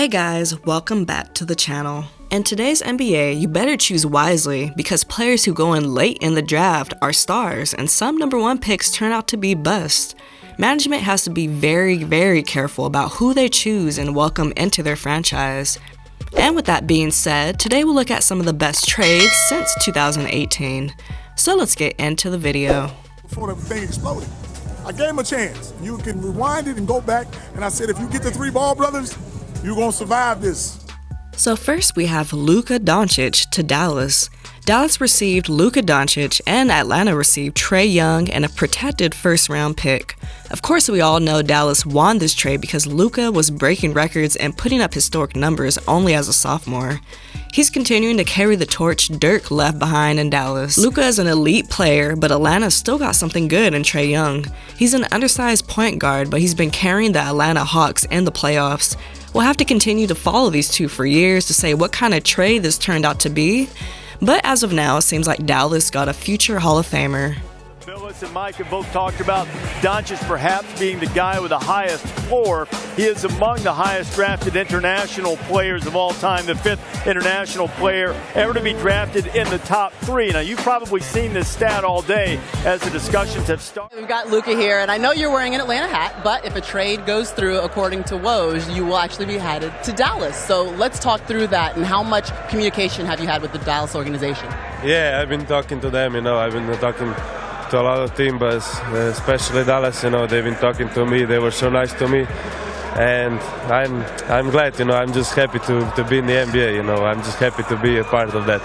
Hey guys, welcome back to the channel. In today's NBA, you better choose wisely because players who go in late in the draft are stars and some number one picks turn out to be bust. Management has to be very careful about who they choose and welcome into their franchise. And with that being said, today we'll look at some of the best trades since 2018. So let's get into the video. Before the thing exploded, I gave him a chance. You can rewind it and go back, and I said, if you get the three ball brothers, you're gonna survive this. So first we have Luka Doncic to Dallas. Dallas received Luka Doncic and Atlanta received Trae Young and a protected first-round pick. Of course, we all know Dallas won this trade because Luka was breaking records and putting up historic numbers only as a sophomore. He's continuing to carry the torch Dirk left behind in Dallas. Luka is an elite player, but Atlanta's still got something good in Trae Young. He's an undersized point guard, but he's been carrying the Atlanta Hawks in the playoffs. We'll have to continue to follow these two for years to say what kind of trade this turned out to be. But as of now, it seems like Dallas got a future Hall of Famer. Phyllis and Mike have both talked about Doncic perhaps being the guy with the highest floor. He is among the highest drafted international players of all time, the fifth international player ever to be drafted in the top three. Now, you've probably seen this stat all day as the discussions have started. We've got Luka here, and I know you're wearing an Atlanta hat, but if a trade goes through, according to Woj, you will actually be headed to Dallas. So let's talk through that, and how much communication have you had with the Dallas organization? Yeah, I've been talking to them, I've been talking to a lot of teams, but especially Dallas, they've been talking to me. They were so nice to me, and I'm glad, I'm just happy to be in the NBA, I'm just happy to be a part of that.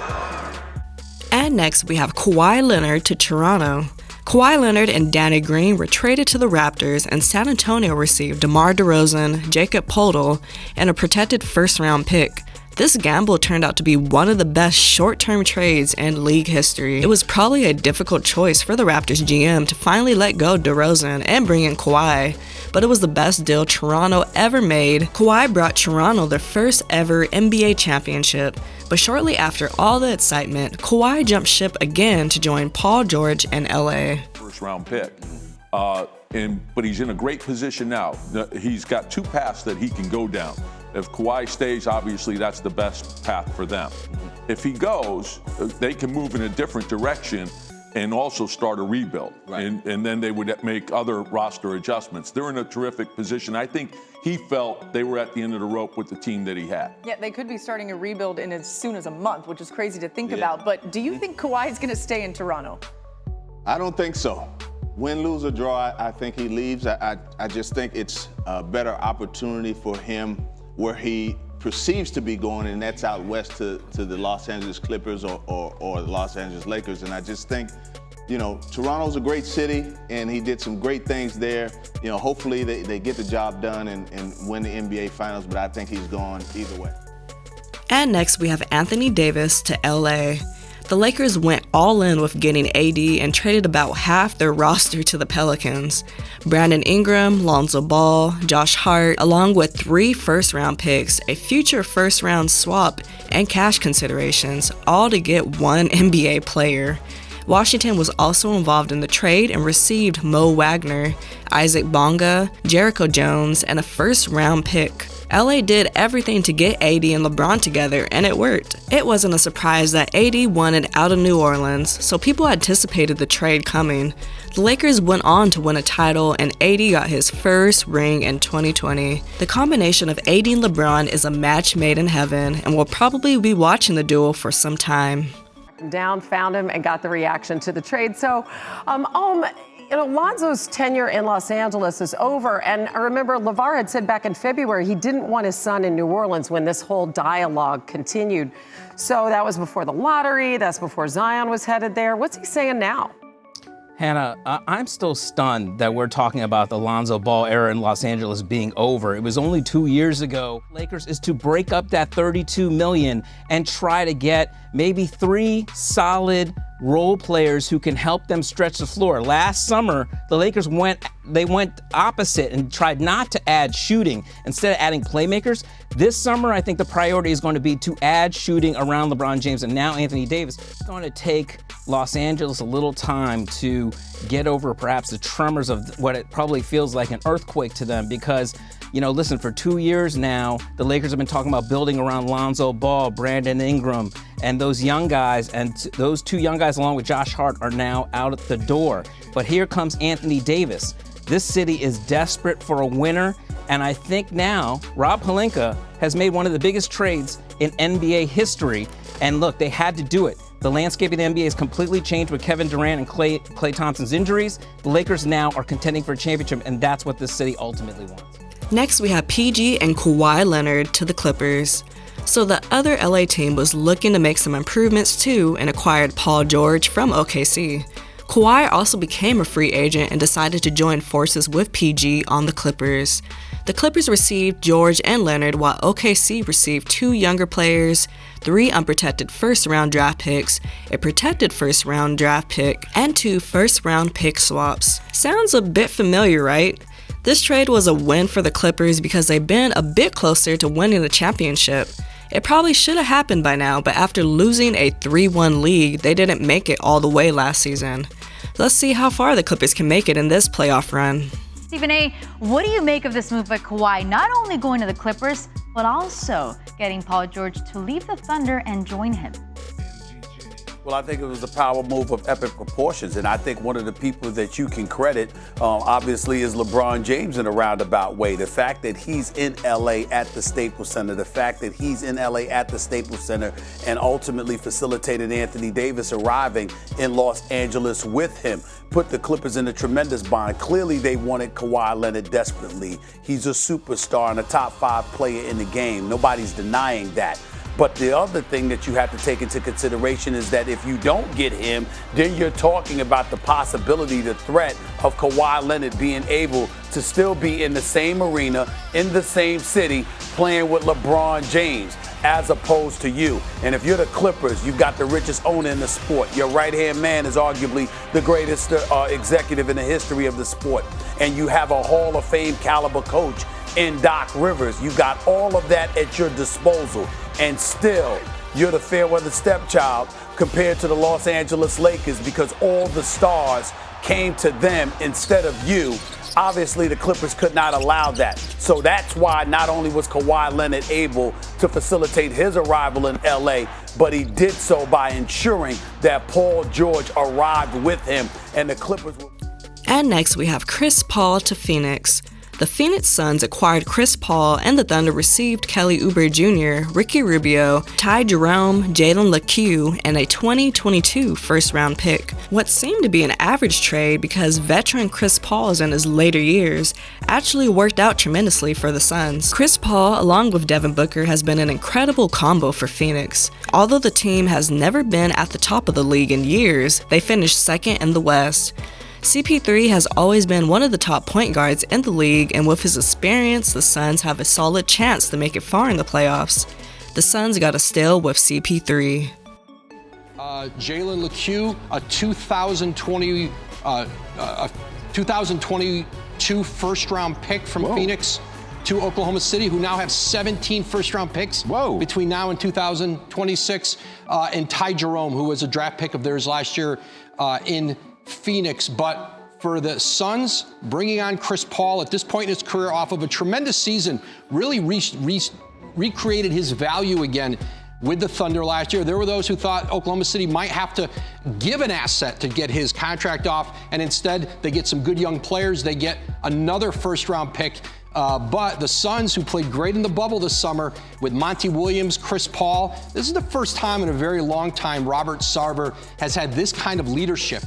And next we have Kawhi Leonard to Toronto. Kawhi Leonard and Danny Green were traded to the Raptors, and San Antonio received DeMar DeRozan, Jakob Poeltl, and a protected first-round pick. This gamble turned out to be one of the best short-term trades in league history. It was probably a difficult choice for the Raptors GM to finally let go DeRozan and bring in Kawhi, but it was the best deal Toronto ever made. Kawhi brought Toronto their first ever NBA championship, but shortly after all the excitement, Kawhi jumped ship again to join Paul George in LA. First-round pick. But he's in a great position now. He's got two paths that he can go down. If Kawhi stays, obviously that's the best path for them. If he goes, they can move in a different direction and also start a rebuild. Right. And then they would make other roster adjustments. They're in a terrific position. I think he felt they were at the end of the rope with the team that he had. Yeah, they could be starting a rebuild in as soon as a month, which is crazy to think about. But do you think Kawhi is going to stay in Toronto? I don't think so. Win, lose, or draw, I think he leaves. I just think it's a better opportunity for him where he perceives to be going, and that's out west to the Los Angeles Clippers or the Los Angeles Lakers. And I just think, Toronto's a great city, and he did some great things there. Hopefully they get the job done and win the NBA Finals, but I think he's gone either way. And next we have Anthony Davis to LA. The Lakers went all in with getting AD and traded about half their roster to the Pelicans. Brandon Ingram, Lonzo Ball, Josh Hart, along with 3 first-round picks, a future first-round swap, and cash considerations, all to get one NBA player. Washington was also involved in the trade and received Mo Wagner, Isaac Bonga, Jericho Jones, and a first-round pick. LA did everything to get AD and LeBron together, and it worked. It wasn't a surprise that AD wanted out of New Orleans, so people anticipated the trade coming. The Lakers went on to win a title, and AD got his first ring in 2020. The combination of AD and LeBron is a match made in heaven, and we'll probably be watching the duel for some time. Down, found him, and got the reaction to the trade. So, Lonzo's tenure in Los Angeles is over. And I remember LeVar had said back in February he didn't want his son in New Orleans when this whole dialogue continued. So that was before the lottery. That's before Zion was headed there. What's he saying now? Hannah, I'm still stunned that we're talking about the Lonzo Ball era in Los Angeles being over. It was only 2 years ago. Lakers is to break up that $32 million and try to get maybe 3 solid role players who can help them stretch the floor. Last summer, the Lakers went opposite and tried not to add shooting instead of adding playmakers. This summer, I think the priority is going to be to add shooting around LeBron James, and now Anthony Davis is going to take Los Angeles a little time to get over perhaps the tremors of what it probably feels like an earthquake to them because, listen, for 2 years now, the Lakers have been talking about building around Lonzo Ball, Brandon Ingram, and those young guys, and those two young guys along with Josh Hart are now out at the door. But here comes Anthony Davis. This city is desperate for a winner, and I think now Rob Pelinka has made one of the biggest trades in NBA history. And look, they had to do it. The landscape of the NBA has completely changed with Kevin Durant and Klay Thompson's injuries. The Lakers now are contending for a championship, and that's what this city ultimately wants. Next, we have PG and Kawhi Leonard to the Clippers. So the other LA team was looking to make some improvements too and acquired Paul George from OKC. Kawhi also became a free agent and decided to join forces with PG on the Clippers. The Clippers received George and Leonard while OKC received 2 younger players, 3 unprotected first-round draft picks, a protected first-round draft pick, and 2 first-round pick swaps. Sounds a bit familiar, right? This trade was a win for the Clippers because they've been a bit closer to winning the championship. It probably should have happened by now, but after losing a 3-1 lead, they didn't make it all the way last season. Let's see how far the Clippers can make it in this playoff run. Stephen A., what do you make of this move by Kawhi, not only going to the Clippers, but also getting Paul George to leave the Thunder and join him? Well, I think it was a power move of epic proportions, and I think one of the people that you can credit, obviously, is LeBron James in a roundabout way. The fact that he's in L.A. at the Staples Center, the fact that he's in L.A. at the Staples Center and ultimately facilitated Anthony Davis arriving in Los Angeles with him, put the Clippers in a tremendous bind. Clearly, they wanted Kawhi Leonard desperately. He's a superstar and a top 5 player in the game. Nobody's denying that. But the other thing that you have to take into consideration is that if you don't get him, then you're talking about the possibility, the threat of Kawhi Leonard being able to still be in the same arena, in the same city, playing with LeBron James, as opposed to you. And if you're the Clippers, you've got the richest owner in the sport. Your right-hand man is arguably the greatest executive in the history of the sport. And you have a Hall of Fame caliber coach in Doc Rivers. You got all of that at your disposal. And still, you're the fair-weather stepchild compared to the Los Angeles Lakers because all the stars came to them instead of you. Obviously, the Clippers could not allow that. So that's why not only was Kawhi Leonard able to facilitate his arrival in L.A., but he did so by ensuring that Paul George arrived with him and the Clippers were... And next, we have Chris Paul to Phoenix. The Phoenix Suns acquired Chris Paul, and the Thunder received Kelly Oubre Jr., Ricky Rubio, Ty Jerome, Jalen Lecque, and a 2022 first-round pick. What seemed to be an average trade because veteran Chris Paul in his later years actually worked out tremendously for the Suns. Chris Paul, along with Devin Booker, has been an incredible combo for Phoenix. Although the team has never been at the top of the league in years, they finished second in the West. CP3 has always been one of the top point guards in the league, and with his experience, the Suns have a solid chance to make it far in the playoffs. The Suns got a steal with CP3. Jalen Lecque, a 2022 first-round pick from Phoenix to Oklahoma City, who now have 17 first-round picks between now and 2026, and Ty Jerome, who was a draft pick of theirs last year in Phoenix. But for the Suns, bringing on Chris Paul at this point in his career off of a tremendous season, really recreated his value again with the Thunder last year. There were those who thought Oklahoma City might have to give an asset to get his contract off, and instead they get some good young players. They get another first-round pick. But the Suns, who played great in the bubble this summer with Monty Williams, Chris Paul, this is the first time in a very long time Robert Sarver has had this kind of leadership.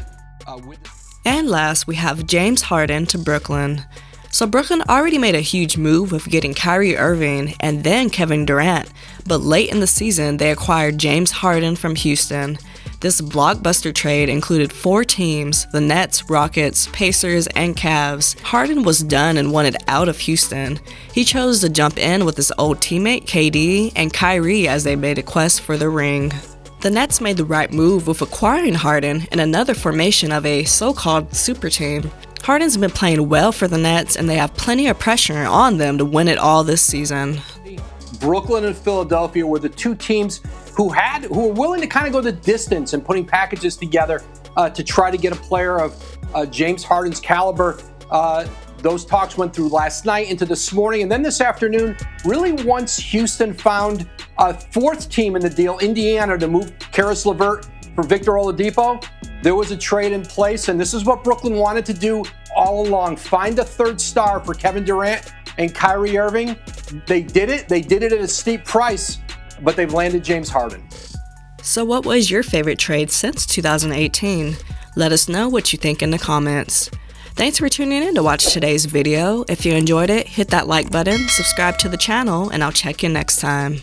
And last, we have James Harden to Brooklyn. So Brooklyn already made a huge move with getting Kyrie Irving and then Kevin Durant, but late in the season they acquired James Harden from Houston. This blockbuster trade included 4 teams: the Nets, Rockets, Pacers, and Cavs. Harden was done and wanted out of Houston. He chose to jump in with his old teammate KD and Kyrie as they made a quest for the ring. The Nets made the right move with acquiring Harden in another formation of a so-called super team. Harden's been playing well for the Nets, and they have plenty of pressure on them to win it all this season. Brooklyn and Philadelphia were the 2 teams who were willing to kind of go the distance in putting packages together to try to get a player of James Harden's caliber. Those talks went through last night into this morning, and then this afternoon, really once Houston found a fourth team in the deal, Indiana, to move Karis LeVert for Victor Oladipo, there was a trade in place, and this is what Brooklyn wanted to do all along. Find a third star for Kevin Durant and Kyrie Irving. They did it. They did it at a steep price, but they've landed James Harden. So what was your favorite trade since 2018? Let us know what you think in the comments. Thanks for tuning in to watch today's video. If you enjoyed it, hit that like button, subscribe to the channel, and I'll check you next time.